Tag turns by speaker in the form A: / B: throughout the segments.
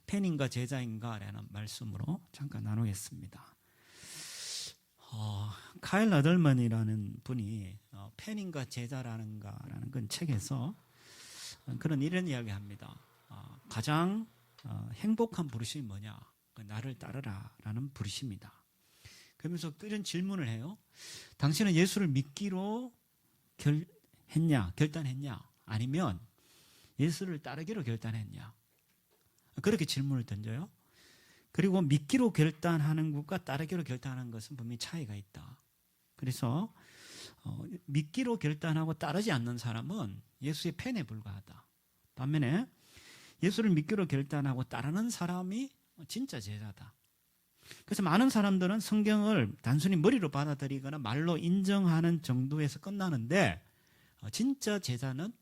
A: 팬인가 제자인가 라는 말씀으로 잠깐 나누겠습니다. 카일 어덜먼이라는 분이 팬인가 제자라는가라는 건 책에서 그런 이런 이야기 합니다. 가장 행복한 부르심이 뭐냐? 나를 따르라 라는 부르심이다. 그러면서 이런 질문을 해요. 당신은 예수를 믿기로 결단했냐? 아니면 예수를 따르기로 결단했냐? 그렇게 질문을 던져요. 그리고 믿기로 결단하는 것과 따르기로 결단하는 것은 분명히 차이가 있다. 그래서 믿기로 결단하고 따르지 않는 사람은 예수의 팬에 불과하다. 반면에 예수를 믿기로 결단하고 따르는 사람이 진짜 제자다. 그래서 많은 사람들은 성경을 단순히 머리로 받아들이거나 말로 인정하는 정도에서 끝나는데 진짜 제자는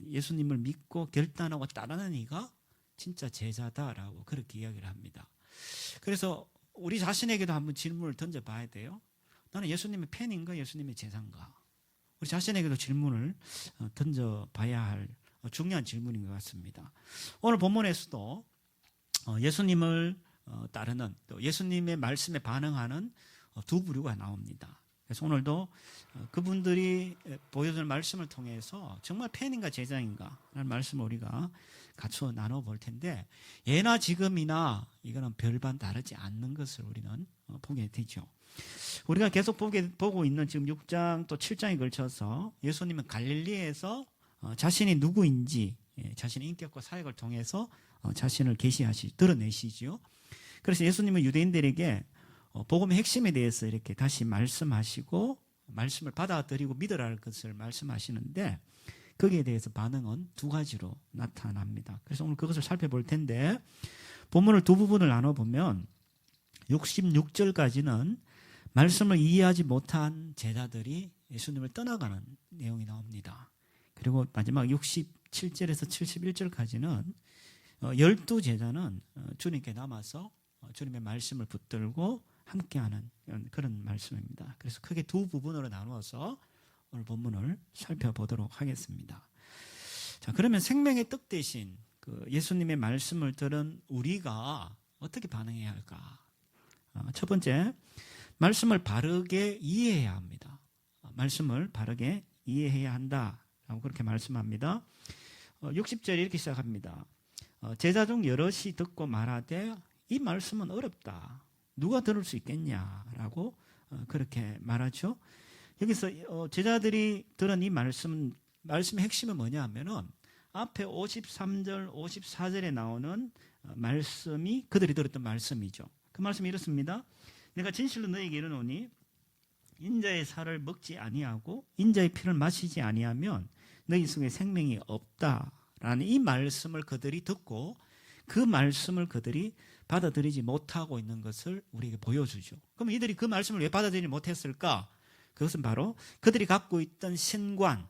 A: 예수님을 믿고 결단하고 따르는 이가 진짜 제자다라고 그렇게 이야기를 합니다. 그래서 우리 자신에게도 한번 질문을 던져봐야 돼요. 나는 예수님의 팬인가 예수님의 제자인가? 우리 자신에게도 질문을 던져봐야 할 중요한 질문인 것 같습니다. 오늘 본문에서도 예수님을 따르는 또 예수님의 말씀에 반응하는 두 부류가 나옵니다. 그래서 오늘도 그분들이 보여주는 말씀을 통해서 정말 팬인가 제자인가 라는 말씀을 우리가 같이 나눠볼 텐데 예나 지금이나 이거는 별반 다르지 않는 것을 우리는 보게 되죠. 우리가 계속 보고 있는 지금 6장 또 7장에 걸쳐서 예수님은 갈릴리에서 자신이 누구인지 자신의 인격과 사역을 통해서 자신을 드러내시죠. 그래서 예수님은 유대인들에게 복음의 핵심에 대해서 이렇게 다시 말씀하시고 말씀을 받아들이고 믿으라 할 것을 말씀하시는데 거기에 대해서 반응은 두 가지로 나타납니다. 그래서 오늘 그것을 살펴볼 텐데 본문을 두 부분을 나눠보면 66절까지는 말씀을 이해하지 못한 제자들이 예수님을 떠나가는 내용이 나옵니다. 그리고 마지막 67절에서 71절까지는 12제자는 주님께 남아서 주님의 말씀을 붙들고 함께하는 그런 말씀입니다. 그래서 크게 두 부분으로 나누어서 오늘 본문을 살펴보도록 하겠습니다. 자, 그러면 생명의 떡 대신 그 예수님의 말씀을 들은 우리가 어떻게 반응해야 할까? 첫 번째, 말씀을 바르게 이해해야 합니다. 말씀을 바르게 이해해야 한다라고 그렇게 말씀합니다. 60절에 이렇게 시작합니다. 제자 중 여럿이 듣고 말하되 이 말씀은 어렵다. 누가 들을 수 있겠냐라고 그렇게 말하죠. 여기서 제자들이 들은 이 말씀의 핵심은 뭐냐 하면은 앞에 53절, 54절에 나오는 말씀이 그들이 들었던 말씀이죠. 그 말씀이 이렇습니다. 내가 진실로 너에게 이르노니 인자의 살을 먹지 아니하고 인자의 피를 마시지 아니하면 너희 속에 생명이 없다라는 이 말씀을 그들이 듣고 그 말씀을 그들이 받아들이지 못하고 있는 것을 우리에게 보여주죠. 그럼 이들이 그 말씀을 왜 받아들이지 못했을까? 그것은 바로 그들이 갖고 있던 신관,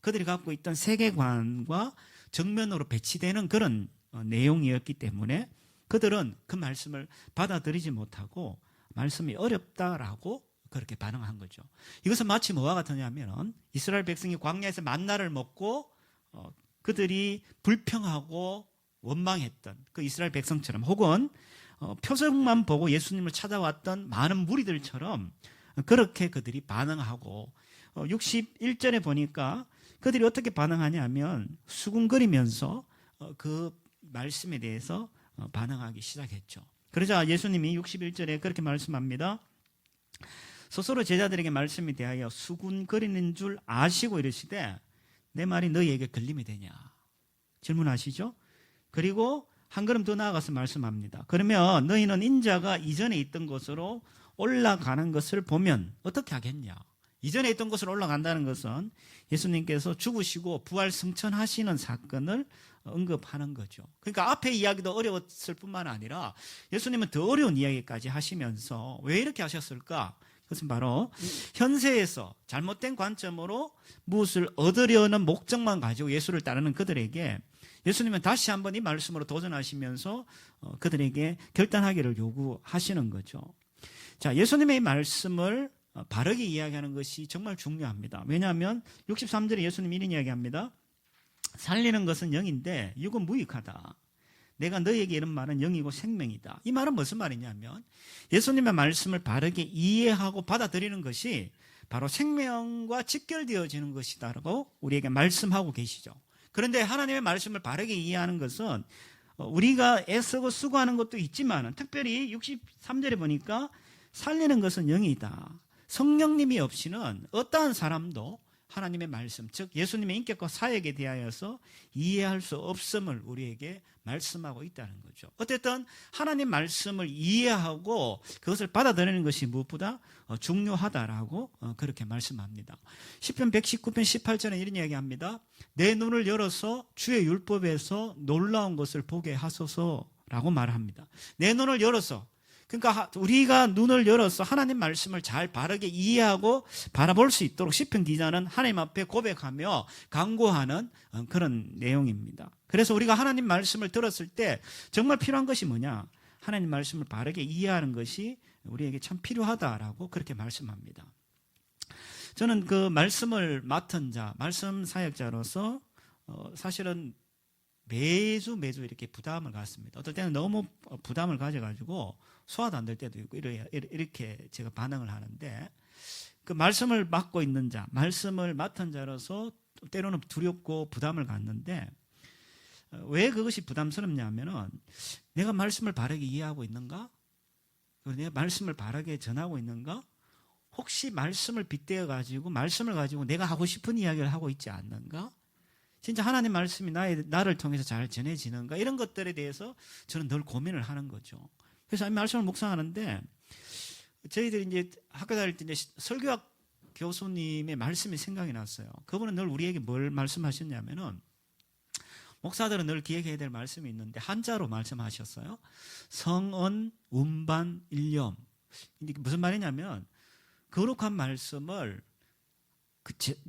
A: 그들이 갖고 있던 세계관과 정면으로 배치되는 그런 내용이었기 때문에 그들은 그 말씀을 받아들이지 못하고 말씀이 어렵다라고 그렇게 반응한 거죠. 이것은 마치 뭐와 같으냐면 이스라엘 백성이 광야에서 만나를 먹고 그들이 불평하고 원망했던 그 이스라엘 백성처럼 혹은 표적만 보고 예수님을 찾아왔던 많은 무리들처럼 그렇게 그들이 반응하고 61절에 보니까 그들이 어떻게 반응하냐면 수군거리면서 그 말씀에 대해서 반응하기 시작했죠. 그러자 예수님이 61절에 그렇게 말씀합니다. 스스로 제자들에게 말씀에 대하여 수군거리는 줄 아시고 이르시되 내 말이 너희에게 걸림이 되냐? 질문하시죠. 그리고 한 걸음 더 나아가서 말씀합니다. 그러면 너희는 인자가 이전에 있던 곳으로 올라가는 것을 보면 어떻게 하겠냐? 이전에 있던 곳으로 올라간다는 것은 예수님께서 죽으시고 부활 승천하시는 사건을 언급하는 거죠. 그러니까 앞에 이야기도 어려웠을 뿐만 아니라 예수님은 더 어려운 이야기까지 하시면서 왜 이렇게 하셨을까? 그것은 바로 현세에서 잘못된 관점으로 무엇을 얻으려는 목적만 가지고 예수를 따르는 그들에게 예수님은 다시 한번 이 말씀으로 도전하시면서 그들에게 결단하기를 요구하시는 거죠. 자, 예수님의 이 말씀을 바르게 이야기하는 것이 정말 중요합니다. 왜냐하면 63절에 예수님이 이런 이야기합니다. 살리는 것은 영인데 육은 무익하다. 내가 너에게 이런 말은 영이고 생명이다. 이 말은 무슨 말이냐면 예수님의 말씀을 바르게 이해하고 받아들이는 것이 바로 생명과 직결되어지는 것이다라고 우리에게 말씀하고 계시죠. 그런데 하나님의 말씀을 바르게 이해하는 것은 우리가 애쓰고 수고하는 것도 있지만 특별히 63절에 보니까 살리는 것은 영이다. 성령님이 없이는 어떠한 사람도 하나님의 말씀, 즉 예수님의 인격과 사역에 대하여서 이해할 수 없음을 우리에게 말씀하고 있다는 거죠. 어쨌든 하나님 말씀을 이해하고 그것을 받아들이는 것이 무엇보다 중요하다라고 그렇게 말씀합니다. 시편 119편 18절에 이런 이야기합니다. 내 눈을 열어서 주의 율법에서 놀라운 것을 보게 하소서라고 말합니다. 내 눈을 열어서, 그러니까 우리가 눈을 열어서 하나님 말씀을 잘 바르게 이해하고 바라볼 수 있도록 시편 기자는 하나님 앞에 고백하며 간구하는 그런 내용입니다. 그래서 우리가 하나님 말씀을 들었을 때 정말 필요한 것이 뭐냐? 하나님 말씀을 바르게 이해하는 것이 우리에게 참 필요하다라고 그렇게 말씀합니다. 저는 그 말씀을 맡은 자, 말씀 사역자로서 사실은 매주 이렇게 부담을 갖습니다. 어떨 때는 너무 부담을 가져가지고 소화도 안 될 때도 있고 이렇게 제가 반응을 하는데, 그 말씀을 맡고 있는 자, 말씀을 맡은 자로서 때로는 두렵고 부담을 갖는데, 왜 그것이 부담스럽냐면은 내가 말씀을 바르게 이해하고 있는가? 내가 말씀을 바르게 전하고 있는가? 혹시 말씀을 빗대어 가지고 말씀을 가지고 내가 하고 싶은 이야기를 하고 있지 않는가? 진짜 하나님 말씀이 나를 통해서 잘 전해지는가? 이런 것들에 대해서 저는 늘 고민을 하는 거죠. 그래서 말씀을 묵상하는데 저희들이 이제 학교 다닐 때 이제 설교학 교수님의 말씀이 생각이 났어요. 그분은 늘 우리에게 뭘 말씀하셨냐면은, 목사들은 늘 기억해야 될 말씀이 있는데 한자로 말씀하셨어요. 성언, 운반, 일념. 무슨 말이냐면 거룩한 말씀을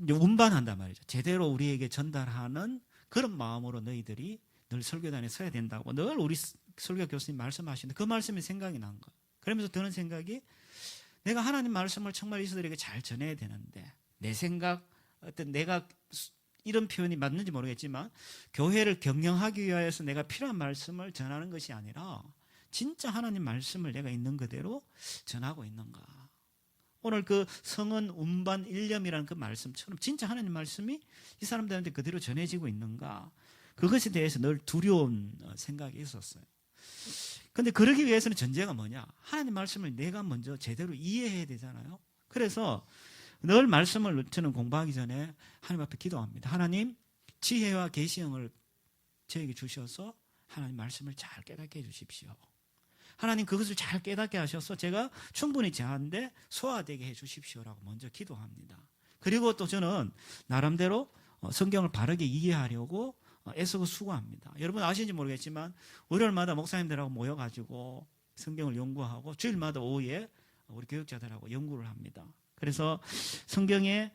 A: 운반한단 말이죠. 제대로 우리에게 전달하는 그런 마음으로 너희들이 늘 설교단에 서야 된다고 늘 우리 설교 교수님 말씀하시는데 그 말씀이 생각이 난 거예요. 그러면서 드는 생각이, 내가 하나님 말씀을 정말 이들에게 잘 전해야 되는데 내 생각, 어떤 내가 이런 표현이 맞는지 모르겠지만 교회를 경영하기 위해서 내가 필요한 말씀을 전하는 것이 아니라 진짜 하나님 말씀을 내가 있는 그대로 전하고 있는가. 오늘 그 성은 운반 일념이라는 그 말씀처럼 진짜 하나님 말씀이 이 사람들한테 그대로 전해지고 있는가. 그것에 대해서 늘 두려운 생각이 있었어요. 그런데 그러기 위해서는 전제가 뭐냐? 하나님 말씀을 내가 먼저 제대로 이해해야 되잖아요. 그래서 늘 말씀을 저는 공부하기 전에 하나님 앞에 기도합니다. 하나님, 지혜와 계시형을 저에게 주셔서 하나님 말씀을 잘 깨닫게 해주십시오. 하나님, 그것을 잘 깨닫게 하셔서 제가 충분히 제한데 소화되게 해주십시오라고 먼저 기도합니다. 그리고 또 저는 나름대로 성경을 바르게 이해하려고 애쓰고 수고합니다. 여러분 아시는지 모르겠지만 월요일마다 목사님들하고 모여가지고 성경을 연구하고 주일마다 오후에 우리 교육자들하고 연구를 합니다. 그래서 성경의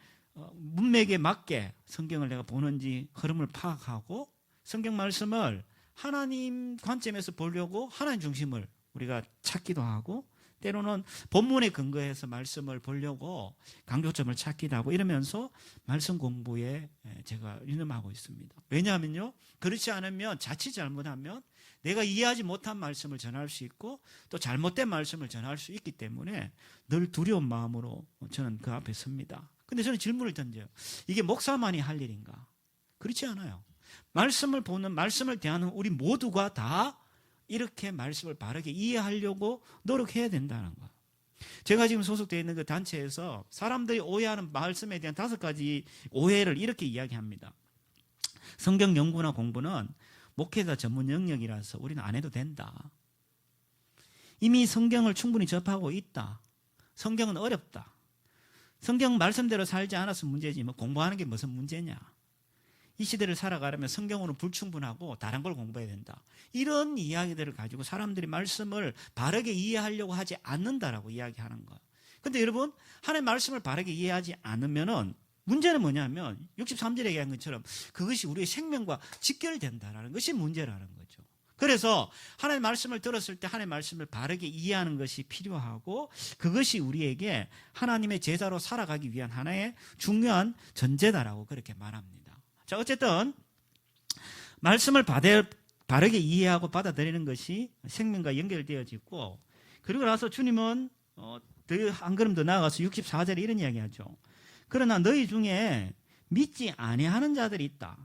A: 문맥에 맞게 성경을 내가 보는지 흐름을 파악하고 성경 말씀을 하나님 관점에서 보려고 하나님 중심을 우리가 찾기도 하고, 때로는 본문에 근거해서 말씀을 보려고 강조점을 찾기도 하고, 이러면서 말씀 공부에 제가 유념하고 있습니다. 왜냐하면요, 그렇지 않으면 자칫 잘못하면 내가 이해하지 못한 말씀을 전할 수 있고 또 잘못된 말씀을 전할 수 있기 때문에 늘 두려운 마음으로 저는 그 앞에 섭니다. 근데 저는 질문을 던져요. 이게 목사만이 할 일인가? 그렇지 않아요. 말씀을 보는, 말씀을 대하는 우리 모두가 다 이렇게 말씀을 바르게 이해하려고 노력해야 된다는 거. 제가 지금 소속되어 있는 그 단체에서 사람들이 오해하는 말씀에 대한 5가지 오해를 이렇게 이야기합니다. 성경 연구나 공부는 목회자 전문 영역이라서 우리는 안 해도 된다. 이미 성경을 충분히 접하고 있다. 성경은 어렵다. 성경 말씀대로 살지 않아서 문제지 뭐 공부하는 게 무슨 문제냐. 이 시대를 살아가려면 성경으로는 불충분하고 다른 걸 공부해야 된다. 이런 이야기들을 가지고 사람들이 말씀을 바르게 이해하려고 하지 않는다라고 이야기하는 거예요. 그런데 여러분, 하나님의 말씀을 바르게 이해하지 않으면은 문제는 뭐냐면 63절에 얘기한 것처럼 그것이 우리의 생명과 직결된다라는 것이 문제라는 거죠. 그래서 하나님의 말씀을 들었을 때 하나님의 말씀을 바르게 이해하는 것이 필요하고, 그것이 우리에게 하나님의 제자로 살아가기 위한 하나의 중요한 전제다라고 그렇게 말합니다. 자, 어쨌든 말씀을 바르게 이해하고 받아들이는 것이 생명과 연결되어지고, 그리고 나서 주님은 한 걸음 더 나아가서 64절에 이런 이야기하죠. 그러나 너희 중에 믿지 아니하는 자들이 있다.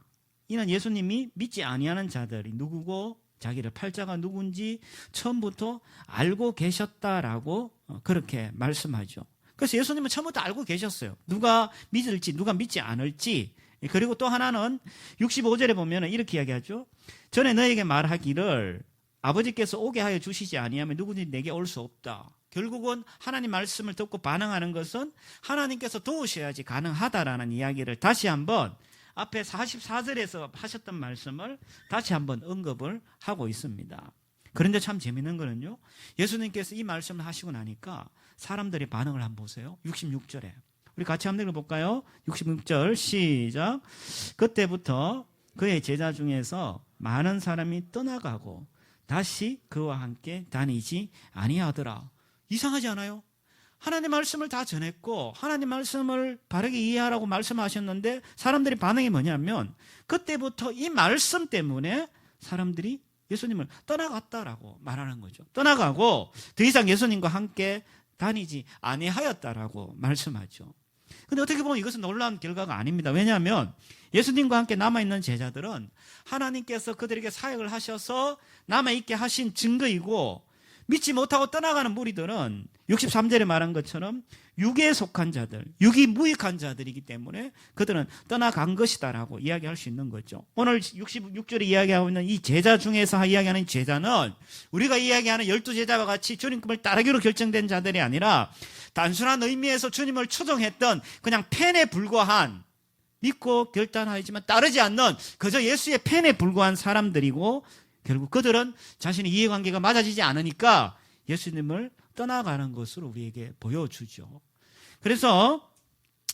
A: 이는 예수님이 믿지 아니하는 자들이 누구고 자기를 팔자가 누군지 처음부터 알고 계셨다라고 그렇게 말씀하죠. 그래서 예수님은 처음부터 알고 계셨어요. 누가 믿을지 누가 믿지 않을지. 그리고 또 하나는 65절에 보면 이렇게 이야기하죠. 전에 너에게 말하기를 아버지께서 오게 하여 주시지 아니하면 누구든지 내게 올 수 없다. 결국은 하나님 말씀을 듣고 반응하는 것은 하나님께서 도우셔야지 가능하다라는 이야기를 다시 한번 앞에 44절에서 하셨던 말씀을 다시 한번 언급을 하고 있습니다. 그런데 참 재밌는 거는요, 예수님께서 이 말씀을 하시고 나니까 사람들의 반응을 한번 보세요. 66절에 우리 같이 한번 읽어볼까요? 66절 시작. 그때부터 그의 제자 중에서 많은 사람이 떠나가고 다시 그와 함께 다니지 아니하더라. 이상하지 않아요? 하나님 말씀을 다 전했고 하나님 말씀을 바르게 이해하라고 말씀하셨는데 사람들의 반응이 뭐냐면 그때부터 이 말씀 때문에 사람들이 예수님을 떠나갔다라고 말하는 거죠. 떠나가고 더 이상 예수님과 함께 다니지 아니하였다라고 말씀하죠. 근데 어떻게 보면 이것은 놀라운 결과가 아닙니다. 왜냐하면 예수님과 함께 남아있는 제자들은 하나님께서 그들에게 사역을 하셔서 남아있게 하신 증거이고, 믿지 못하고 떠나가는 무리들은 63절에 말한 것처럼 육에 속한 자들, 육이 무익한 자들이기 때문에 그들은 떠나간 것이다라고 이야기할 수 있는 거죠. 오늘 66절에 이야기하고 있는 이 제자 중에서 이야기하는 제자는 우리가 이야기하는 12제자와 같이 주님을 따르기로 결정된 자들이 아니라 단순한 의미에서 주님을 추종했던 그냥 팬에 불과한, 믿고 결단하지만 따르지 않는 그저 예수의 팬에 불과한 사람들이고, 결국 그들은 자신의 이해관계가 맞아지지 않으니까 예수님을 떠나가는 것으로 우리에게 보여주죠. 그래서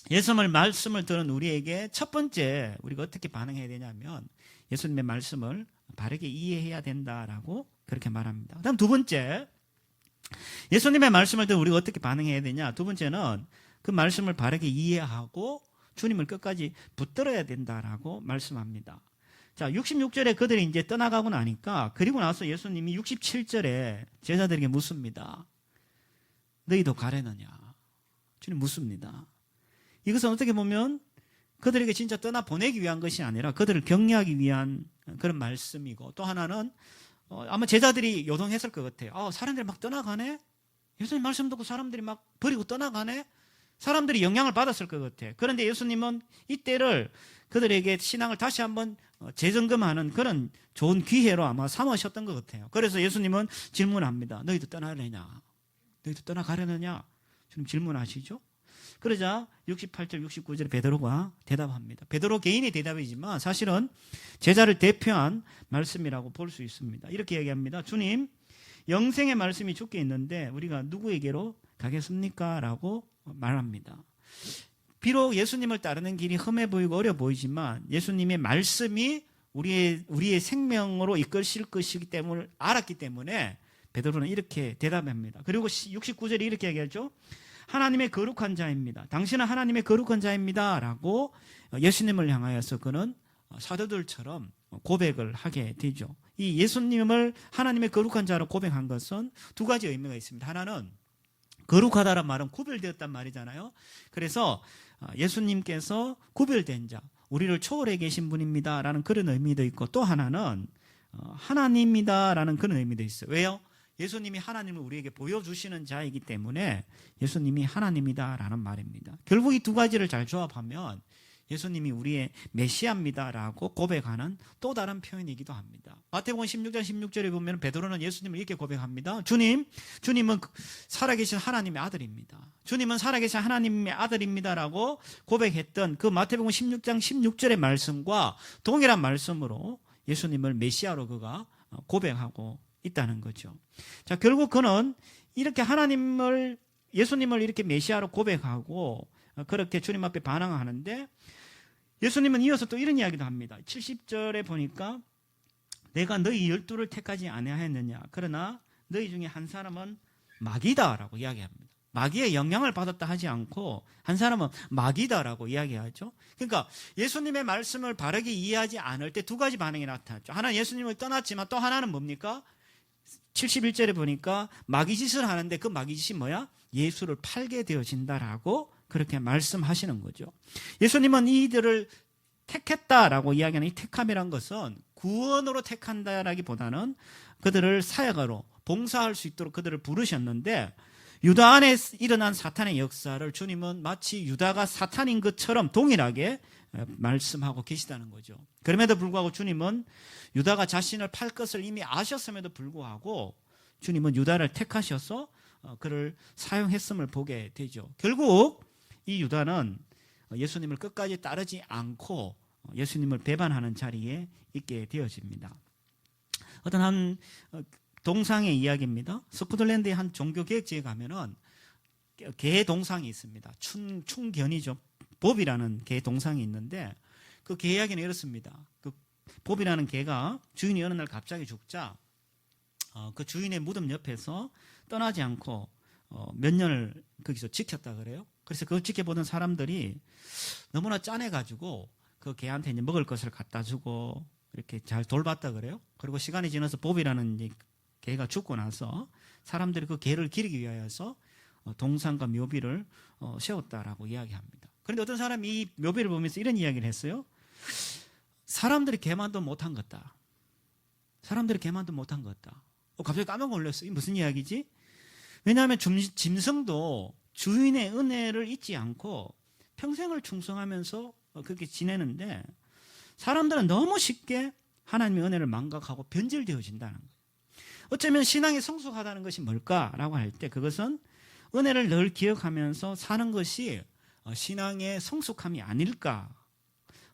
A: 예수님의 말씀을 들은 우리에게 첫 번째 우리가 어떻게 반응해야 되냐면 예수님의 말씀을 바르게 이해해야 된다라고 그렇게 말합니다. 다음 두 번째, 예수님의 말씀을 들은 우리가 어떻게 반응해야 되냐. 두 번째는 그 말씀을 바르게 이해하고 주님을 끝까지 붙들어야 된다라고 말씀합니다. 자, 66절에 그들이 이제 떠나가고 나니까, 그리고 나서 예수님이 67절에 제자들에게 묻습니다. 너희도 가려느냐? 주님 묻습니다. 이것은 어떻게 보면 그들에게 진짜 떠나 보내기 위한 것이 아니라 그들을 격려하기 위한 그런 말씀이고, 또 하나는 아마 제자들이 요동했을 것 같아요. 사람들이 막 떠나가네? 예수님 말씀 듣고 사람들이 막 버리고 떠나가네? 사람들이 영향을 받았을 것 같아요. 그런데 예수님은 이때를 그들에게 신앙을 다시 한번 재점검하는 그런 좋은 기회로 아마 삼으셨던 것 같아요. 그래서 예수님은 질문합니다. 너희도 떠나려냐? 너희도 떠나가려느냐? 주님 질문하시죠. 그러자 68절 69절에 베드로가 대답합니다. 베드로 개인의 대답이지만 사실은 제자를 대표한 말씀이라고 볼 수 있습니다. 이렇게 얘기합니다. 주님, 영생의 말씀이 주께 있는데 우리가 누구에게로 가겠습니까? 라고 말합니다. 비록 예수님을 따르는 길이 험해 보이고 어려 보이지만 예수님의 말씀이 우리의 생명으로 이끌실 것이기 때문에 알았기 때문에 베드로는 이렇게 대답합니다. 그리고 69절에 이렇게 얘기하죠. 하나님의 거룩한 자입니다. 당신은 하나님의 거룩한 자입니다. 라고 예수님을 향하여서 그는 사도들처럼 고백을 하게 되죠. 이 예수님을 하나님의 거룩한 자로 고백한 것은 두 가지 의미가 있습니다. 하나는 거룩하다란 말은 구별되었단 말이잖아요. 그래서 예수님께서 구별된 자, 우리를 초월해 계신 분입니다라는 그런 의미도 있고, 또 하나는 하나님이다라는 그런 의미도 있어요. 왜요? 예수님이 하나님을 우리에게 보여주시는 자이기 때문에 예수님이 하나님이다라는 말입니다. 결국 이 두 가지를 잘 조합하면 예수님이 우리의 메시아입니다라고 고백하는 또 다른 표현이기도 합니다. 마태복음 16장 16절에 보면 베드로는 예수님을 이렇게 고백합니다. 주님은 살아계신 하나님의 아들입니다. 주님은 살아계신 하나님의 아들입니다라고 고백했던 그 마태복음 16장 16절의 말씀과 동일한 말씀으로 예수님을 메시아로 그가 고백하고 있다는 거죠. 자, 결국 그는 이렇게 예수님을 이렇게 메시아로 고백하고 그렇게 주님 앞에 반항하는데, 예수님은 이어서 또 이런 이야기도 합니다. 70절에 보니까 내가 너희 12를 택하지 아니하였느냐, 그러나 너희 중에 한 사람은 마귀다라고 이야기합니다. 마귀의 영향을 받았다 하지 않고 한 사람은 마귀다라고 이야기하죠. 그러니까 예수님의 말씀을 바르게 이해하지 않을 때 두 가지 반응이 나타났죠. 하나는 예수님을 떠났지만 또 하나는 뭡니까? 71절에 보니까 마귀짓을 하는데 그 마귀짓이 뭐야? 예수를 팔게 되어진다라고 그렇게 말씀하시는 거죠. 예수님은 이들을 택했다라고 이야기하는 이 택함이란 것은 구원으로 택한다라기보다는 그들을 사역으로 봉사할 수 있도록 그들을 부르셨는데, 유다 안에 일어난 사탄의 역사를 주님은 마치 유다가 사탄인 것처럼 동일하게 말씀하고 계시다는 거죠. 그럼에도 불구하고 주님은 유다가 자신을 팔 것을 이미 아셨음에도 불구하고 주님은 유다를 택하셔서 그를 사용했음을 보게 되죠. 결국 이 유다는 예수님을 끝까지 따르지 않고 예수님을 배반하는 자리에 있게 되어집니다. 어떤 한 동상의 이야기입니다. 스코틀랜드의 한 종교개혁지에 가면은 개 동상이 있습니다. 충견이죠. 봅이라는 개 동상이 있는데 그 개 이야기는 이렇습니다. 그 봅이라는 개가 주인이 어느 날 갑자기 죽자 그 주인의 무덤 옆에서 떠나지 않고 몇 년을 거기서 지켰다 그래요. 그래서 그걸 지켜보던 사람들이 너무나 짠해가지고 그 개한테 이제 먹을 것을 갖다 주고 이렇게 잘 돌봤다 그래요. 그리고 시간이 지나서 봅이라는 이제 개가 죽고 나서 사람들이 그 개를 기리기 위하여서 동상과 묘비를 세웠다라고 이야기합니다. 그런데 어떤 사람이 이 묘비를 보면서 이런 이야기를 했어요. 사람들이 개만도 못한 것다. 사람들이 개만도 못한 것다. 갑자기 깜짝 놀랐어요. 이 무슨 이야기지? 왜냐하면 짐승도 주인의 은혜를 잊지 않고 평생을 충성하면서 그렇게 지내는데 사람들은 너무 쉽게 하나님의 은혜를 망각하고 변질되어진다는 거예요. 어쩌면 신앙이 성숙하다는 것이 뭘까라고 할 때 그것은 은혜를 늘 기억하면서 사는 것이 신앙의 성숙함이 아닐까.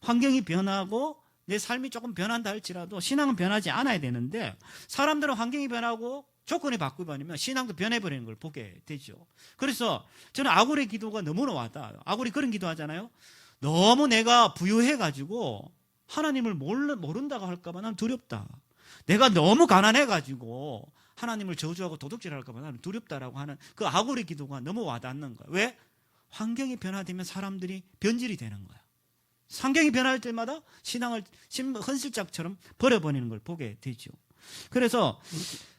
A: 환경이 변하고 내 삶이 조금 변한다 할지라도 신앙은 변하지 않아야 되는데 사람들은 환경이 변하고 조건이 바뀌어버리면 신앙도 변해버리는 걸 보게 되죠. 그래서 저는 아굴의 기도가 너무나 와닿아요. 아굴이 그런 기도하잖아요. 너무 내가 부유해가지고 하나님을 모른다고 할까봐 난 두렵다. 내가 너무 가난해가지고 하나님을 저주하고 도둑질할까봐 나는 두렵다라고 하는 그 아굴의 기도가 너무 와닿는 거야. 왜? 환경이 변화되면 사람들이 변질이 되는 거야. 환경이 변할 때마다 신앙을 헌실짝처럼 버려버리는 걸 보게 되죠. 그래서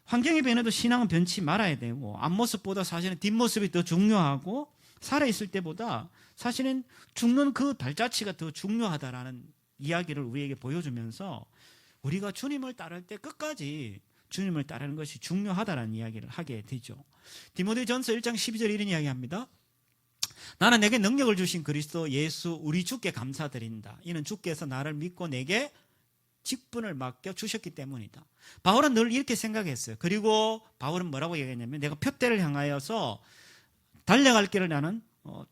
A: 환경이 변해도 신앙은 변치 말아야 되고 앞모습보다 사실은 뒷모습이 더 중요하고 살아있을 때보다 사실은 죽는 그 발자취가 더 중요하다라는 이야기를 우리에게 보여주면서 우리가 주님을 따를 때 끝까지 주님을 따르는 것이 중요하다라는 이야기를 하게 되죠. 디모데전서 1장 12절 이런 이야기합니다. 나는 내게 능력을 주신 그리스도 예수 우리 주께 감사드린다. 이는 주께서 나를 믿고 내게 직분을 맡겨 주셨기 때문이다. 바울은 늘 이렇게 생각했어요. 그리고 바울은 뭐라고 얘기했냐면 내가 표대를 향하여서 달려갈 길을 나는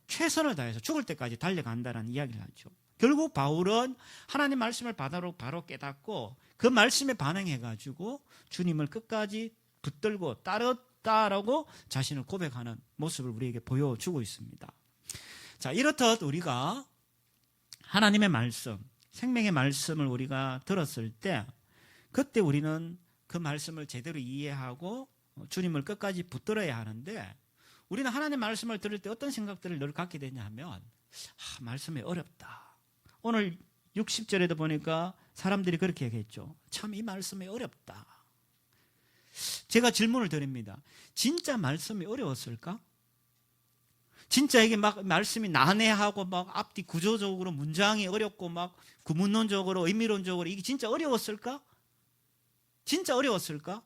A: 최선을 다해서 죽을 때까지 달려간다는 이야기를 하죠. 결국 바울은 하나님 말씀을 바로 깨닫고 그 말씀에 반응해가지고 주님을 끝까지 붙들고 따랐다라고 자신을 고백하는 모습을 우리에게 보여주고 있습니다. 자, 이렇듯 우리가 하나님의 말씀, 생명의 말씀을 우리가 들었을 때 그때 우리는 그 말씀을 제대로 이해하고 주님을 끝까지 붙들어야 하는데 우리는 하나님의 말씀을 들을 때 어떤 생각들을 늘 갖게 되냐 하면 말씀이 어렵다. 오늘 60절에도 보니까 사람들이 그렇게 얘기했죠. 참 이 말씀이 어렵다. 제가 질문을 드립니다. 진짜 말씀이 어려웠을까? 진짜 이게 막 말씀이 난해하고 막 앞뒤 구조적으로 문장이 어렵고 막 구문론적으로 의미론적으로 이게 진짜 어려웠을까? 진짜 어려웠을까?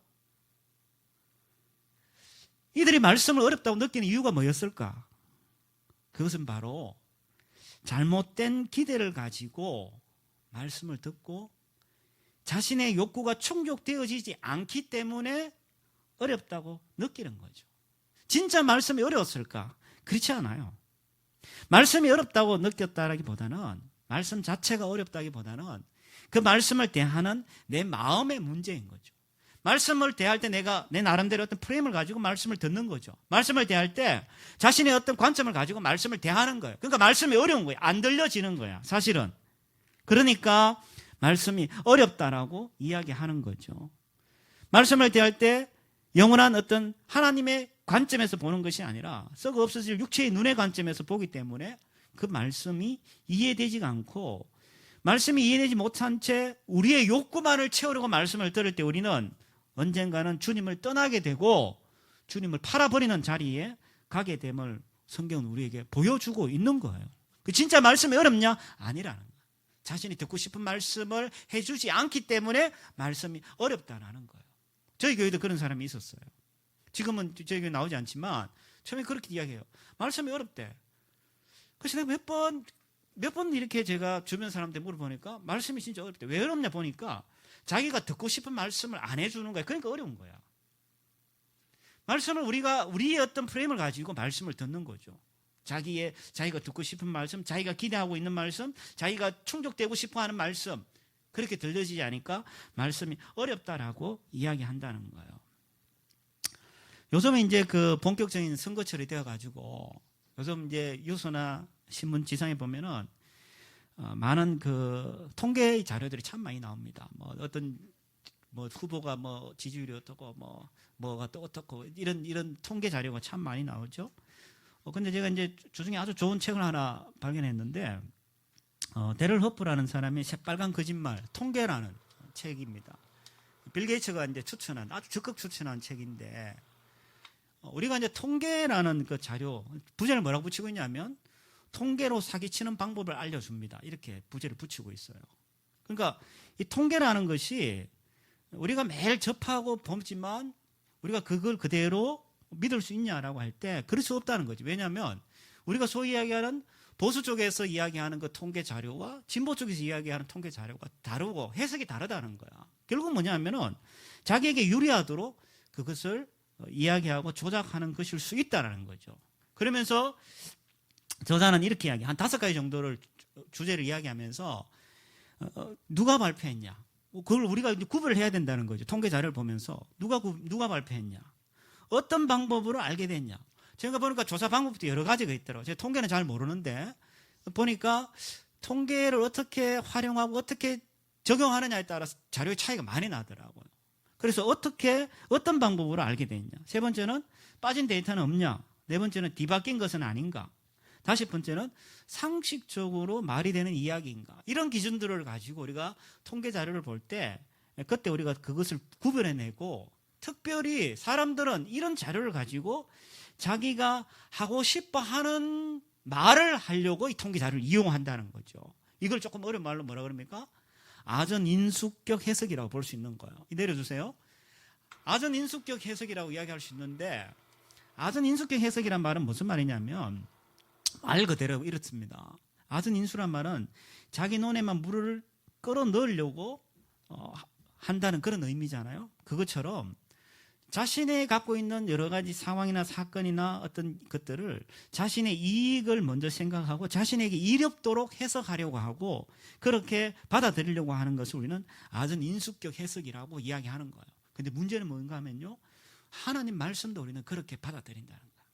A: 이들이 말씀을 어렵다고 느끼는 이유가 뭐였을까? 그것은 바로 잘못된 기대를 가지고 말씀을 듣고 자신의 욕구가 충족되어지지 않기 때문에 어렵다고 느끼는 거죠. 진짜 말씀이 어려웠을까? 그렇지 않아요. 말씀이 어렵다고 느꼈다기보다는 말씀 자체가 어렵다기보다는 그 말씀을 대하는 내 마음의 문제인 거죠. 말씀을 대할 때 내가 내 나름대로 어떤 프레임을 가지고 말씀을 듣는 거죠. 말씀을 대할 때 자신의 어떤 관점을 가지고 말씀을 대하는 거예요. 그러니까 말씀이 어려운 거예요. 안 들려지는 거야, 사실은. 그러니까 말씀이 어렵다라고 이야기하는 거죠. 말씀을 대할 때 영원한 어떤 하나님의 관점에서 보는 것이 아니라 썩어 없어질 육체의 눈의 관점에서 보기 때문에 그 말씀이 이해되지가 않고, 말씀이 이해되지 못한 채 우리의 욕구만을 채우려고 말씀을 들을 때 우리는 언젠가는 주님을 떠나게 되고 주님을 팔아버리는 자리에 가게 됨을 성경은 우리에게 보여주고 있는 거예요. 그 진짜 말씀이 어렵냐? 아니라는 거예요. 자신이 듣고 싶은 말씀을 해주지 않기 때문에 말씀이 어렵다는 거예요. 저희 교회도 그런 사람이 있었어요. 지금은 저희 교회 나오지 않지만 처음에 그렇게 이야기해요. 말씀이 어렵대. 그래서 내가 몇 번 이렇게 제가 주변 사람한테 물어보니까 말씀이 진짜 어렵대. 왜 어렵냐 보니까 자기가 듣고 싶은 말씀을 안 해주는 거야. 그러니까 어려운 거야. 말씀을 우리의 어떤 프레임을 가지고 말씀을 듣는 거죠. 자기가 듣고 싶은 말씀, 자기가 기대하고 있는 말씀, 자기가 충족되고 싶어 하는 말씀, 그렇게 들려지지 않으니까 말씀이 어렵다라고 이야기한다는 거예요. 요즘에 이제 그 본격적인 선거철이 되어가지고 요즘 이제 뉴스나 신문 지상에 보면은 많은 그 통계 자료들이 참 많이 나옵니다. 뭐 어떤 후보가 지지율이 어떻고 뭐가 또 어떻고 이런 통계 자료가 참 많이 나오죠. 근데 제가 이제 주중에 아주 좋은 책을 하나 발견했는데 데럴 허프라는 사람이 새빨간 거짓말 통계라는 책입니다. 빌 게이츠가 이제 아주 적극 추천한 책인데, 우리가 이제 통계라는 그 자료 부제를 뭐라고 붙이고 있냐면 통계로 사기치는 방법을 알려줍니다. 이렇게 부제를 붙이고 있어요. 그러니까 이 통계라는 것이 우리가 매일 접하고 보지만 우리가 그걸 그대로 믿을 수 있냐라고 할 때 그럴 수 없다는 거지. 왜냐하면 우리가 소위 이야기하는 보수 쪽에서 이야기하는 그 통계 자료와 진보 쪽에서 이야기하는 통계 자료가 다르고 해석이 다르다는 거야. 결국 뭐냐면은 자기에게 유리하도록 그것을 이야기하고 조작하는 것일 수 있다는 거죠. 그러면서 저자는 이렇게 한 5가지 정도를 주제를 이야기하면서 누가 발표했냐, 그걸 우리가 구별을 해야 된다는 거죠. 통계 자료를 보면서 누가 발표했냐, 어떤 방법으로 알게 됐냐. 제가 보니까 조사 방법도 여러 가지가 있더라고요. 제가 통계는 잘 모르는데 보니까 통계를 어떻게 활용하고 어떻게 적용하느냐에 따라서 자료의 차이가 많이 나더라고요. 그래서 어떤 방법으로 알게 됐냐. 세 번째는 빠진 데이터는 없냐. 네 번째는 뒤바뀐 것은 아닌가. 다섯 번째는 상식적으로 말이 되는 이야기인가. 이런 기준들을 가지고 우리가 통계 자료를 볼 때 그때 우리가 그것을 구별해내고, 특별히 사람들은 이런 자료를 가지고 자기가 하고 싶어 하는 말을 하려고 이 통계 자료를 이용한다는 거죠. 이걸 조금 어려운 말로 뭐라 그럽니까? 아전인수격 해석이라고 볼 수 있는 거예요. 내려주세요. 아전인수격 해석이라고 이야기할 수 있는데, 아전인수격 해석이란 말은 무슨 말이냐면 말 그대로 이렇습니다. 아전인수란 말은 자기 눈에만 물을 끌어 넣으려고 한다는 그런 의미잖아요. 그것처럼 자신이 갖고 있는 여러 가지 상황이나 사건이나 어떤 것들을 자신의 이익을 먼저 생각하고 자신에게 이롭도록 해석하려고 하고 그렇게 받아들이려고 하는 것을 우리는 아전인수격 해석이라고 이야기하는 거예요. 근데 문제는 뭔가 하면요, 하나님 말씀도 우리는 그렇게 받아들인다는 거예요.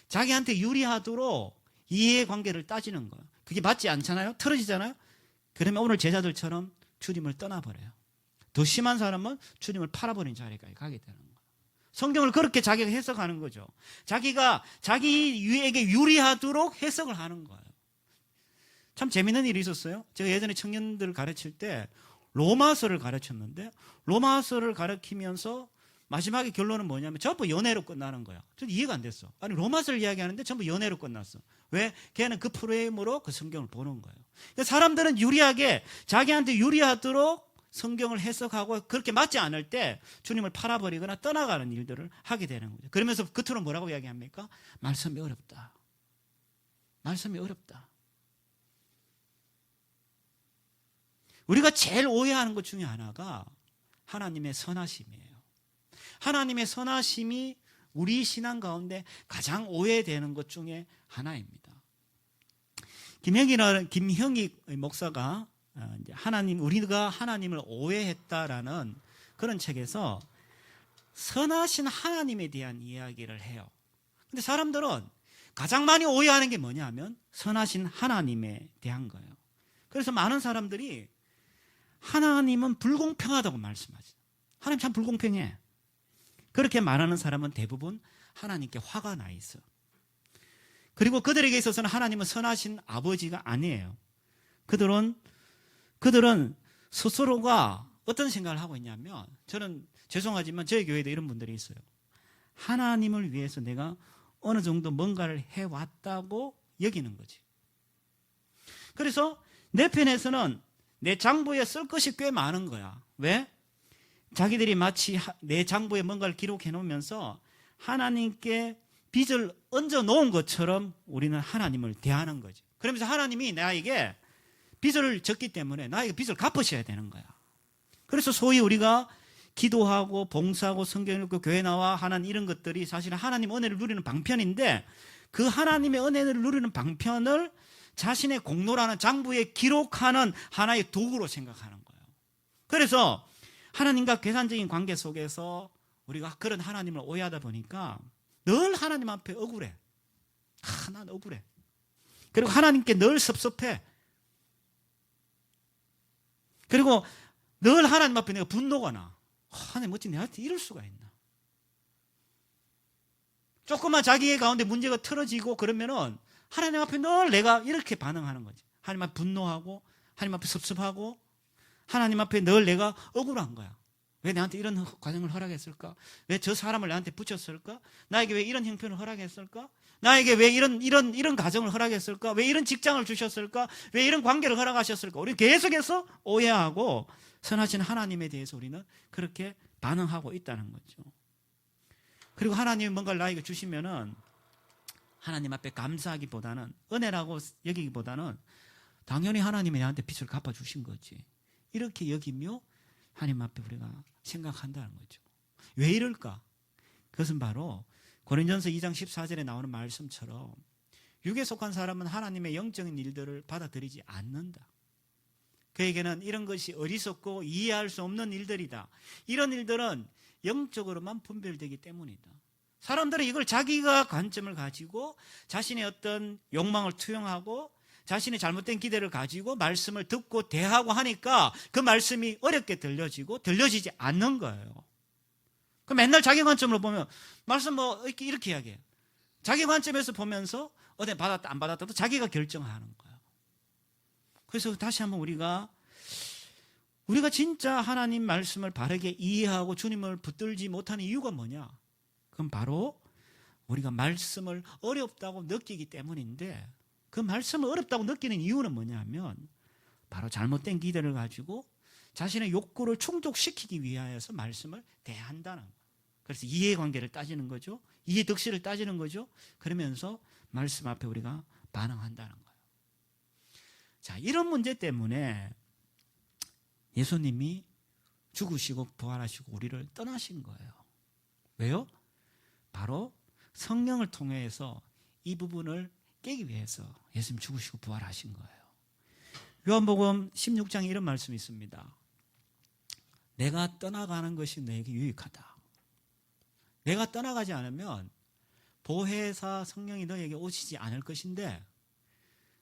A: 자기한테 유리하도록 이해관계를 따지는 거예요. 그게 맞지 않잖아요? 틀어지잖아요? 그러면 오늘 제자들처럼 주님을 떠나버려요. 더 심한 사람은 주님을 팔아버린 자리까지 가게 되는 거예요. 성경을 그렇게 자기가 해석하는 거죠. 자기가 자기에게 유리하도록 해석을 하는 거예요. 참 재밌는 일이 있었어요. 제가 예전에 청년들을 가르칠 때 로마서를 가르쳤는데, 로마서를 가르치면서 마지막에 결론은 뭐냐면 전부 연애로 끝나는 거야. 전 이해가 안 됐어. 아니, 로마서를 이야기하는데 전부 연애로 끝났어. 왜? 걔는 그 프레임으로 그 성경을 보는 거예요. 사람들은 유리하게 자기한테 유리하도록 성경을 해석하고 그렇게 맞지 않을 때 주님을 팔아버리거나 떠나가는 일들을 하게 되는 거죠. 그러면서 끝으로 뭐라고 이야기합니까? 말씀이 어렵다. 말씀이 어렵다. 우리가 제일 오해하는 것 중에 하나가 하나님의 선하심이에요. 하나님의 선하심이 우리 신앙 가운데 가장 오해되는 것 중에 하나입니다. 김형익 목사가 우리가 하나님을 오해했다라는 그런 책에서 선하신 하나님에 대한 이야기를 해요. 근데 사람들은 가장 많이 오해하는 게 뭐냐 하면 선하신 하나님에 대한 거예요. 그래서 많은 사람들이 하나님은 불공평하다고 말씀하죠. 하나님 참 불공평해. 그렇게 말하는 사람은 대부분 하나님께 화가 나 있어. 그리고 그들에게 있어서는 하나님은 선하신 아버지가 아니에요. 그들은 스스로가 어떤 생각을 하고 있냐면, 저는 죄송하지만 저희 교회도 이런 분들이 있어요. 하나님을 위해서 내가 어느 정도 뭔가를 해왔다고 여기는 거지. 그래서 내 편에서는 내 장부에 쓸 것이 꽤 많은 거야. 왜? 자기들이 마치 내 장부에 뭔가를 기록해 놓으면서 하나님께 빚을 얹어 놓은 것처럼 우리는 하나님을 대하는 거지. 그러면서 하나님이 나에게 빚을 졌기 때문에 나에게 빚을 갚으셔야 되는 거야. 그래서 소위 우리가 기도하고 봉사하고 성경 읽고 교회 나와 하는 이런 것들이 사실은 하나님 은혜를 누리는 방편인데, 그 하나님의 은혜를 누리는 방편을 자신의 공로라는 장부에 기록하는 하나의 도구로 생각하는 거예요. 그래서 하나님과 계산적인 관계 속에서 우리가 그런 하나님을 오해하다 보니까 늘 하나님 앞에 억울해. 난 억울해. 그리고 하나님께 늘 섭섭해. 그리고 늘 하나님 앞에 내가 분노가 나. 하나님 어찌 내한테 이럴 수가 있나. 조금만 자기의 가운데 문제가 틀어지고 그러면은 하나님 앞에 늘 내가 이렇게 반응하는 거지. 하나님 앞에 분노하고, 하나님 앞에 섭섭하고, 하나님 앞에 늘 내가 억울한 거야. 왜 나한테 이런 과정을 허락했을까? 왜 저 사람을 나한테 붙였을까? 나에게 왜 이런 형편을 허락했을까? 나에게 왜 이런 가정을 허락했을까? 왜 이런 직장을 주셨을까? 왜 이런 관계를 허락하셨을까? 우리 계속해서 오해하고 선하신 하나님에 대해서 우리는 그렇게 반응하고 있다는 거죠. 그리고 하나님이 뭔가를 나에게 주시면은 하나님 앞에 감사하기보다는, 은혜라고 여기기보다는 당연히 하나님이 나한테 빚을 갚아주신 거지, 이렇게 여기며 하나님 앞에 우리가 생각한다는 거죠. 왜 이럴까? 그것은 바로 고린전서 2장 14절에 나오는 말씀처럼 육에 속한 사람은 하나님의 영적인 일들을 받아들이지 않는다. 그에게는 이런 것이 어리석고 이해할 수 없는 일들이다. 이런 일들은 영적으로만 분별되기 때문이다. 사람들은 이걸 자기가 관점을 가지고 자신의 어떤 욕망을 투영하고 자신의 잘못된 기대를 가지고 말씀을 듣고 대하고 하니까 그 말씀이 어렵게 들려지지 않는 거예요. 그 맨날 자기 관점으로 보면 말씀 이렇게 이야기해요. 자기 관점에서 보면서 어디 받았다 안 받았다도 자기가 결정하는 거예요. 그래서 다시 한번 우리가 진짜 하나님 말씀을 바르게 이해하고 주님을 붙들지 못하는 이유가 뭐냐? 그건 바로 우리가 말씀을 어렵다고 느끼기 때문인데, 그 말씀을 어렵다고 느끼는 이유는 뭐냐면 바로 잘못된 기대를 가지고 자신의 욕구를 충족시키기 위하여서 말씀을 대한다는 거예요. 그래서 이해관계를 따지는 거죠. 이해득실을 따지는 거죠. 그러면서 말씀 앞에 우리가 반응한다는 거예요. 자, 이런 문제 때문에 예수님이 죽으시고 부활하시고 우리를 떠나신 거예요. 왜요? 바로 성령을 통해서 이 부분을 깨기 위해서 예수님 죽으시고 부활하신 거예요. 요한복음 16장에 이런 말씀이 있습니다. 내가 떠나가는 것이 너에게 유익하다. 내가 떠나가지 않으면 보혜사 성령이 너에게 오시지 않을 것인데,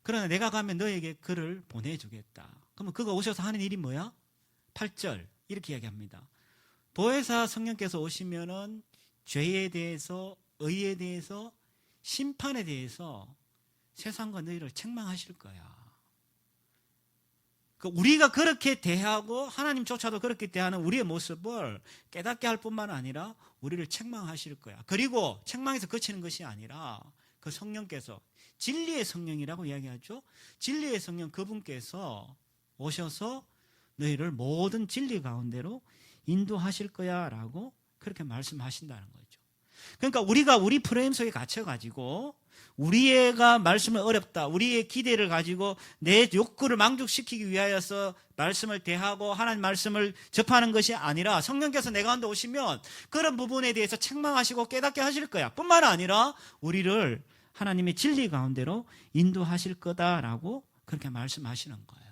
A: 그러나 내가 가면 너에게 그를 보내주겠다. 그러면 그가 오셔서 하는 일이 뭐야? 8절 이렇게 이야기합니다. 보혜사 성령께서 오시면은 죄에 대해서, 의에 대해서, 심판에 대해서 세상과 너희를 책망하실 거야. 우리가 그렇게 대하고 하나님조차도 그렇게 대하는 우리의 모습을 깨닫게 할 뿐만 아니라 우리를 책망하실 거야. 그리고 책망에서 그치는 것이 아니라 그 성령께서, 진리의 성령이라고 이야기하죠. 진리의 성령, 그분께서 오셔서 너희를 모든 진리 가운데로 인도하실 거야 라고 그렇게 말씀하신다는 거죠. 그러니까 우리가 우리 프레임 속에 갇혀가지고 우리가 말씀을 어렵다, 우리의 기대를 가지고 내 욕구를 만족시키기 위하여서 말씀을 대하고 하나님 말씀을 접하는 것이 아니라 성령께서 내 가운데 오시면 그런 부분에 대해서 책망하시고 깨닫게 하실 거야. 뿐만 아니라 우리를 하나님의 진리 가운데로 인도하실 거다라고 그렇게 말씀하시는 거예요.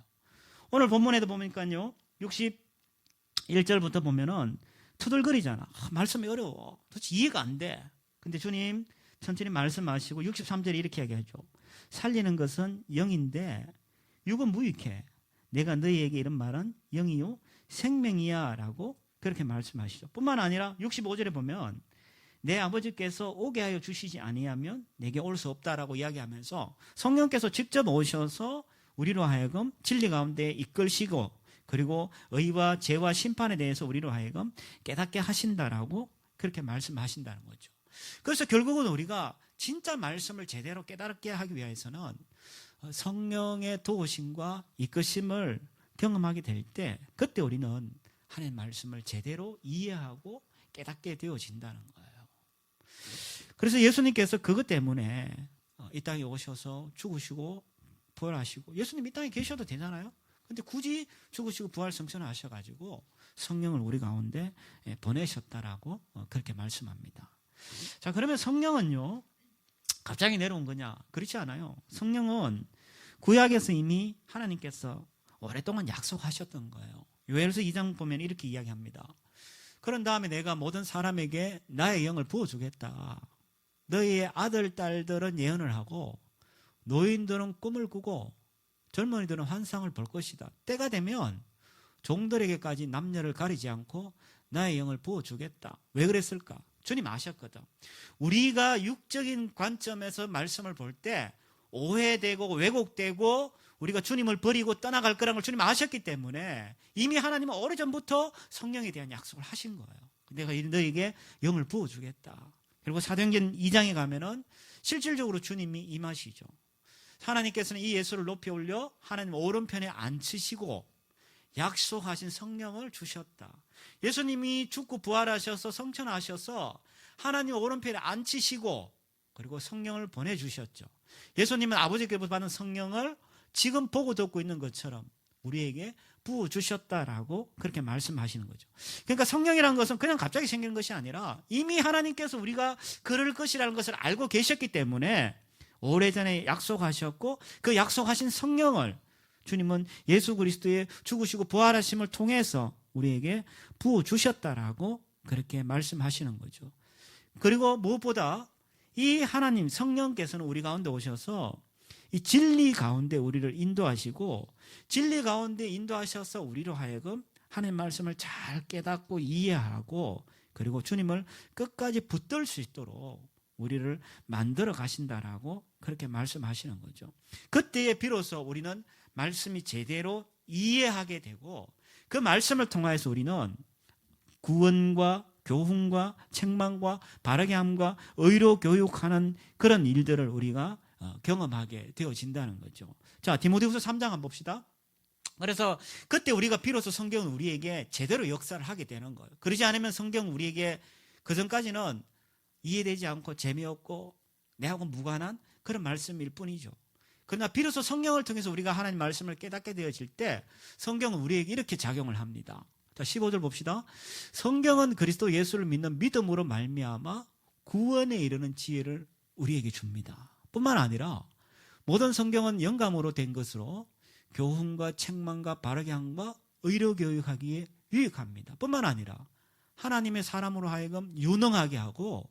A: 오늘 본문에도 보니까요, 61절부터 보면은 투덜거리잖아. 말씀이 어려워. 도대체 이해가 안 돼. 근데 주님 천천히 말씀하시고 63절에 이렇게 이야기하죠. 살리는 것은 영인데 육은 무익해. 내가 너희에게 이런 말은 영이요 생명이야 라고 그렇게 말씀하시죠. 뿐만 아니라 65절에 보면 내 아버지께서 오게 하여 주시지 아니하면 내게 올 수 없다라고 이야기하면서 성령께서 직접 오셔서 우리로 하여금 진리 가운데 이끌시고 그리고 의와 죄와 심판에 대해서 우리로 하여금 깨닫게 하신다라고 그렇게 말씀하신다는 거죠. 그래서 결국은 우리가 진짜 말씀을 제대로 깨닫게 하기 위해서는 성령의 도우심과 이끄심을 경험하게 될 때 그때 우리는 하나님의 말씀을 제대로 이해하고 깨닫게 되어진다는 거예요. 그래서 예수님께서 그것 때문에 이 땅에 오셔서 죽으시고 부활하시고 예수님 이 땅에 계셔도 되잖아요. 근데 굳이 죽으시고 부활 성천하셔가지고 성령을 우리 가운데 보내셨다라고 그렇게 말씀합니다. 자, 그러면 성령은요 갑자기 내려온 거냐? 그렇지 않아요. 성령은 구약에서 이미 하나님께서 오랫동안 약속하셨던 거예요. 요엘서 2장 보면 이렇게 이야기합니다. 그런 다음에 내가 모든 사람에게 나의 영을 부어주겠다. 너희의 아들, 딸들은 예언을 하고 노인들은 꿈을 꾸고 젊은이들은 환상을 볼 것이다. 때가 되면 종들에게까지 남녀를 가리지 않고 나의 영을 부어주겠다. 왜 그랬을까? 주님 아셨거든. 우리가 육적인 관점에서 말씀을 볼 때 오해되고 왜곡되고 우리가 주님을 버리고 떠나갈 거라는 걸 주님 아셨기 때문에 이미 하나님은 오래전부터 성령에 대한 약속을 하신 거예요. 내가 너에게 영을 부어주겠다. 그리고 사도행전 2장에 가면은 실질적으로 주님이 임하시죠. 하나님께서는 이 예수를 높이 올려 하나님 오른편에 앉히시고 약속하신 성령을 주셨다. 예수님이 죽고 부활하셔서 성천하셔서 하나님 오른편에 앉히시고 그리고 성령을 보내주셨죠. 예수님은 아버지께로부터 받은 성령을 지금 보고 듣고 있는 것처럼 우리에게 부어주셨다라고 그렇게 말씀하시는 거죠. 그러니까 성령이라는 것은 그냥 갑자기 생기는 것이 아니라 이미 하나님께서 우리가 그럴 것이라는 것을 알고 계셨기 때문에 오래전에 약속하셨고 그 약속하신 성령을 주님은 예수 그리스도의 죽으시고 부활하심을 통해서 우리에게 부어주셨다라고 그렇게 말씀하시는 거죠. 그리고 무엇보다 이 하나님 성령께서는 우리 가운데 오셔서 이 진리 가운데 우리를 인도하시고 진리 가운데 인도하셔서 우리로 하여금 하나님의 말씀을 잘 깨닫고 이해하고 그리고 주님을 끝까지 붙들 수 있도록 우리를 만들어 가신다라고 그렇게 말씀하시는 거죠. 그때에 비로소 우리는 말씀이 제대로 이해하게 되고 그 말씀을 통하여서 우리는 구원과 교훈과 책망과 바르게 함과 의로 교육하는 그런 일들을 우리가 경험하게 되어진다는 거죠. 자, 디모데후서 3장 한번 봅시다. 그래서 그때 우리가 비로소 성경은 우리에게 제대로 역사를 하게 되는 거예요. 그러지 않으면 성경은 우리에게 그전까지는 이해되지 않고 재미없고 내하고 무관한 그런 말씀일 뿐이죠. 그러나 비로소 성경을 통해서 우리가 하나님 말씀을 깨닫게 되어질 때 성경은 우리에게 이렇게 작용을 합니다. 자, 15절 봅시다. 성경은 그리스도 예수를 믿는 믿음으로 말미암아 구원에 이르는 지혜를 우리에게 줍니다. 뿐만 아니라 모든 성경은 영감으로 된 것으로 교훈과 책망과 바르게 함과 의로 교육하기에 유익합니다. 뿐만 아니라 하나님의 사람으로 하여금 유능하게 하고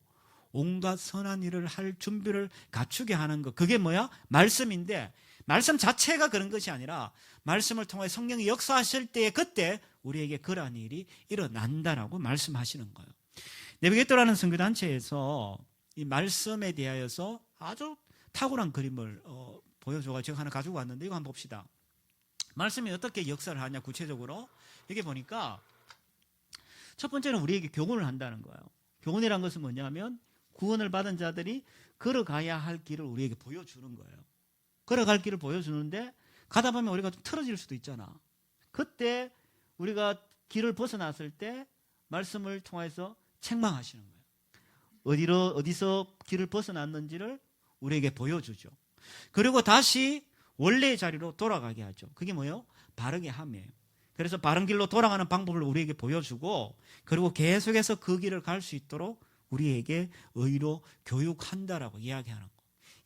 A: 온갖 선한 일을 할 준비를 갖추게 하는 것. 그게 뭐야? 말씀인데 말씀 자체가 그런 것이 아니라 말씀을 통해 성령이 역사하실 때에 그때 우리에게 그러한 일이 일어난다라고 말씀하시는 거예요. 네비게이터라는 선교단체에서 이 말씀에 대하여서 아주 탁월한 그림을 보여줘가 제가 하나 가지고 왔는데 이거 한번 봅시다. 말씀이 어떻게 역사를 하냐 구체적으로 여기 보니까 첫 번째는 우리에게 교훈을 한다는 거예요. 교훈이란 것은 뭐냐면 구원을 받은 자들이 걸어가야 할 길을 우리에게 보여주는 거예요. 걸어갈 길을 보여주는데 가다 보면 우리가 좀 틀어질 수도 있잖아. 그때 우리가 길을 벗어났을 때 말씀을 통해서 책망하시는 거예요. 어디서 길을 벗어났는지를 우리에게 보여주죠. 그리고 다시 원래의 자리로 돌아가게 하죠. 그게 뭐예요? 바르게 함이에요. 그래서 바른 길로 돌아가는 방법을 우리에게 보여주고 그리고 계속해서 그 길을 갈 수 있도록 우리에게 의로 교육한다라고 이야기하는 거.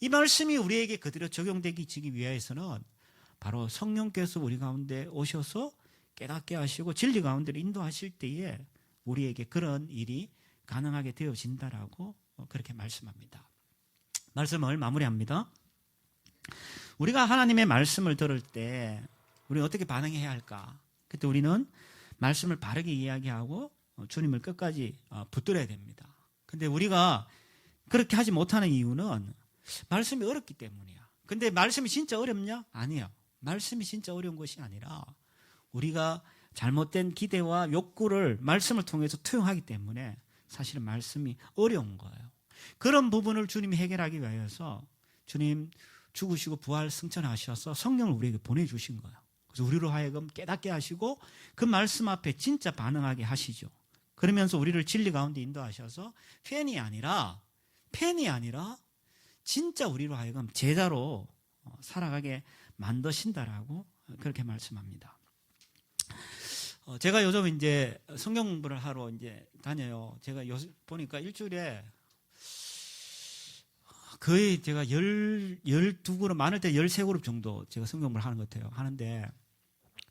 A: 이 말씀이 우리에게 그대로 적용되기 위해서는 바로 성령께서 우리 가운데 오셔서 깨닫게 하시고 진리 가운데를 인도하실 때에 우리에게 그런 일이 가능하게 되어진다라고 그렇게 말씀합니다. 말씀을 마무리합니다. 우리가 하나님의 말씀을 들을 때 우리는 어떻게 반응해야 할까? 그때 우리는 말씀을 바르게 이야기하고 주님을 끝까지 붙들어야 됩니다. 근데 우리가 그렇게 하지 못하는 이유는 말씀이 어렵기 때문이야. 근데 말씀이 진짜 어렵냐? 아니야. 말씀이 진짜 어려운 것이 아니라 우리가 잘못된 기대와 욕구를 말씀을 통해서 투영하기 때문에 사실은 말씀이 어려운 거예요. 그런 부분을 주님이 해결하기 위해서 주님 죽으시고 부활 승천하셔서 성령을 우리에게 보내주신 거예요. 그래서 우리로 하여금 깨닫게 하시고 그 말씀 앞에 진짜 반응하게 하시죠. 그러면서 우리를 진리 가운데 인도하셔서 팬이 아니라 진짜 우리로 하여금 제자로 살아가게 만드신다라고 그렇게 말씀합니다. 제가 요즘 이제 성경 공부를 하러 이제 다녀요. 제가 요즘 보니까 일주일에 거의 제가 12그룹, 많을 때 13그룹 정도 제가 성경 공부를 하는 것 같아요. 하는데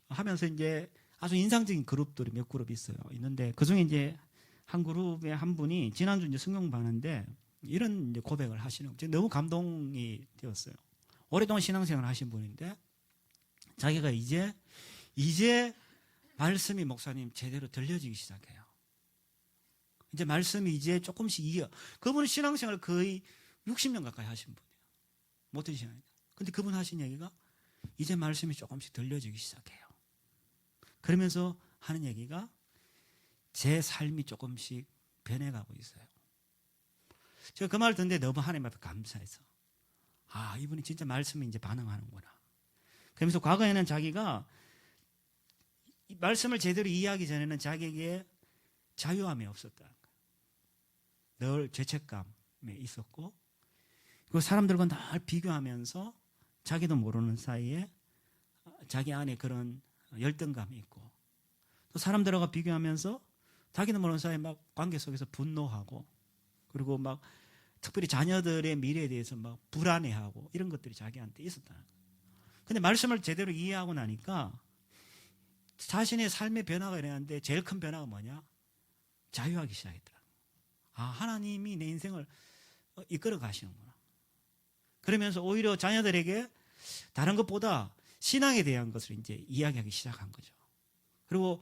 A: 하면서 이제 아주 인상적인 그룹들이 몇 그룹 있는데 그 중에 이제 한 그룹의 한 분이 지난주 이제 성경 공부 하는데 이런 이제 고백을 하시는 거. 제가 너무 감동이 되었어요. 오랫동안 신앙생활을 하신 분인데 자기가 이제 말씀이 목사님 제대로 들려지기 시작해요. 이제 말씀이 이제 조금씩 그분은 신앙생활을 거의 60년 가까이 하신 분이에요. 못된 신앙이에요. 근데 그분 하신 얘기가 이제 말씀이 조금씩 들려지기 시작해요. 그러면서 하는 얘기가 제 삶이 조금씩 변해가고 있어요. 제가 그 말을 듣는데 너무 하나님 앞에 감사해서 이분이 진짜 말씀에 이제 반응하는구나. 그러면서 과거에는 자기가 말씀을 제대로 이해하기 전에는 자기에게 자유함이 없었다는 거예요. 늘 죄책감에 있었고 그 사람들과 늘 비교하면서 자기도 모르는 사이에 자기 안에 그런 열등감이 있고 또 사람들과 비교하면서 자기도 모르는 사이에 막 관계 속에서 분노하고 그리고 막 특별히 자녀들의 미래에 대해서 막 불안해하고 이런 것들이 자기한테 있었다는 거예요. 근데 말씀을 제대로 이해하고 나니까 자신의 삶의 변화가 일어났는데 제일 큰 변화가 뭐냐? 자유하기 시작했더라. 하나님이 내 인생을 이끌어 가시는구나. 그러면서 오히려 자녀들에게 다른 것보다 신앙에 대한 것을 이제 이야기하기 시작한 거죠. 그리고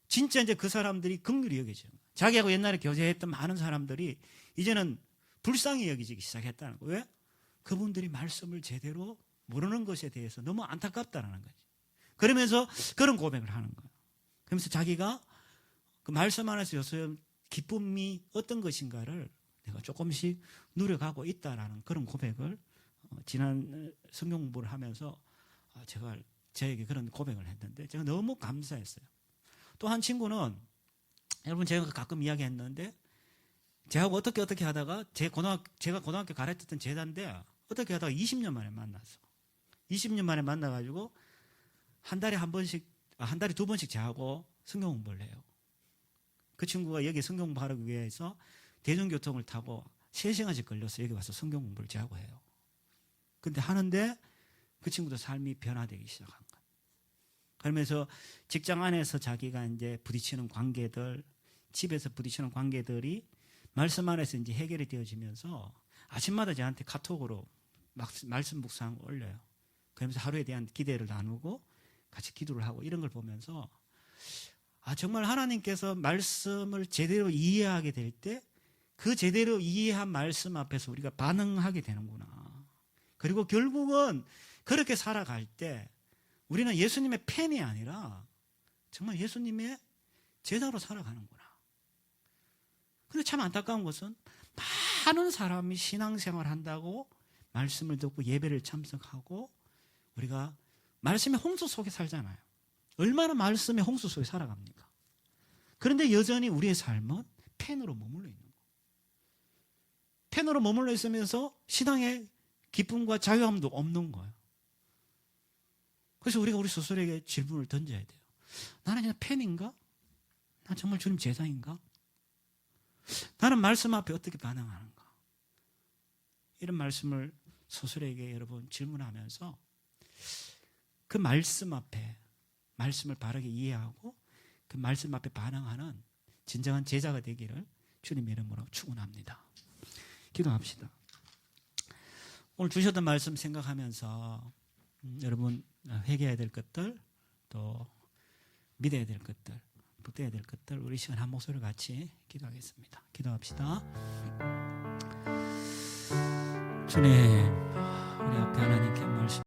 A: 진짜 이제 그 사람들이 긍휼히 여겨져요. 자기하고 옛날에 교제했던 많은 사람들이 이제는 불쌍히 여기기 시작했다는 거예요. 왜? 그분들이 말씀을 제대로 모르는 것에 대해서 너무 안타깝다는 거지. 그러면서 그런 고백을 하는 거예요. 그러면서 자기가 그 말씀 안에서 요즘 기쁨이 어떤 것인가를 내가 조금씩 누려가고 있다라는 그런 고백을 지난 성경 공부를 하면서 제가 저에게 그런 고백을 했는데 제가 너무 감사했어요. 또 한 친구는 여러분 제가 가끔 이야기했는데 제하고 어떻게 하다가 제가 고등학교 가르쳤던 제자인데 어떻게 하다가 20년 만에 만났어. 20년 만에 만나가지고 한 달에 두 번씩 저하고 성경 공부를 해요. 그 친구가 여기 성경 공부하기 위해서 대중교통을 타고 3시간씩 걸려서 여기 와서 성경 공부를 저하고 해요. 근데 하는데 그 친구도 삶이 변화되기 시작한 거예요. 그러면서 직장 안에서 자기가 이제 부딪히는 관계들, 집에서 부딪히는 관계들이 말씀 안에서 이제 해결이 되어지면서 아침마다 저한테 카톡으로 말씀 묵상을 올려요. 그러면서 하루에 대한 기대를 나누고 같이 기도를 하고 이런 걸 보면서 정말 하나님께서 말씀을 제대로 이해하게 될 때 그 제대로 이해한 말씀 앞에서 우리가 반응하게 되는구나. 그리고 결국은 그렇게 살아갈 때 우리는 예수님의 팬이 아니라 정말 예수님의 제자로 살아가는구나. 근데 참 안타까운 것은 많은 사람이 신앙생활 한다고 말씀을 듣고 예배를 참석하고 우리가 말씀의 홍수 속에 살잖아요. 얼마나 말씀의 홍수 속에 살아갑니까? 그런데 여전히 우리의 삶은 펜으로 머물러 있는 거예요. 펜으로 머물러 있으면서 신앙의 기쁨과 자유함도 없는 거예요. 그래서 우리가 우리 스스로에게 질문을 던져야 돼요. 나는 그냥 펜인가? 난 정말 주님 제자인가? 나는 말씀 앞에 어떻게 반응하는가? 이런 말씀을 스스로에게 여러분 질문하면서 그 말씀 앞에 말씀을 바르게 이해하고 그 말씀 앞에 반응하는 진정한 제자가 되기를 주님의 이름으로 축원합니다. 기도합시다. 오늘 주셨던 말씀 생각하면서 여러분 회개해야 될 것들 또 믿어야 될 것들 극복되어야 될 것들 우리 시간 한 목소리로 같이 기도하겠습니다. 기도합시다. 주님, 우리 앞에 하나님께 말씀